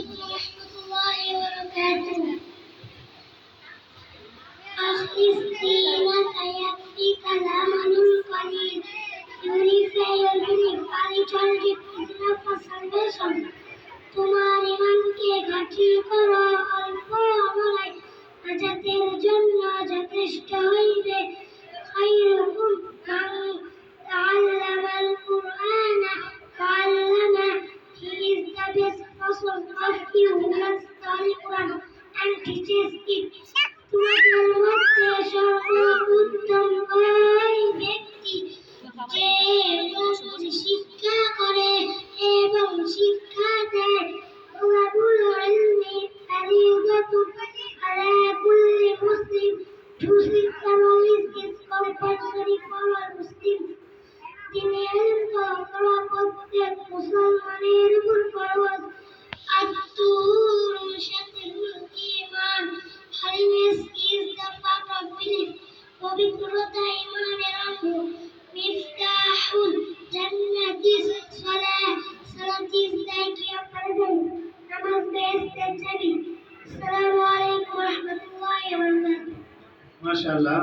عليكم ورحمة الله وبركاته. أخلص دينك يكفيك الأمل القليل. Unify your spirituality is enough for salvation. তোমার ইমানকে ঘাঁটি করো অল্প আমলায়, নাজাতের জন্য যথেষ্ট হইবে। খায়রুকুম মান তাআল্লামাল কুরআনা ওয়া আল্লামা। He is the best person of you who learns the Holy Quran and teaches it. তোমাদের মধ্যে সর্বোত্তম ওই ব্যক্তি যে শিক্ষা করে এবং শিক্ষা দেয়। طلبul ilmi fariidatun ala kulli muslim. To seek the knowledge is compulsory for all Muslims. দিনের ইলম করা প্রত্যেক মুসলমানের উপর ফরজ। আত-তুহুর শাতরুল ঈমান. Holiness is the part of belief. পবিত্রতা ঈমানের অঙ্গ। মিফতাহুল জান্নাতিস সালাহ. Salat is the key of paradise. নামাজ বেহেশতের চাবি। আসসালামু আলাইকুম ওয়া রাহমাতুল্লাহি ওয়া বারাকাতুহু। মাশাআল্লাহ।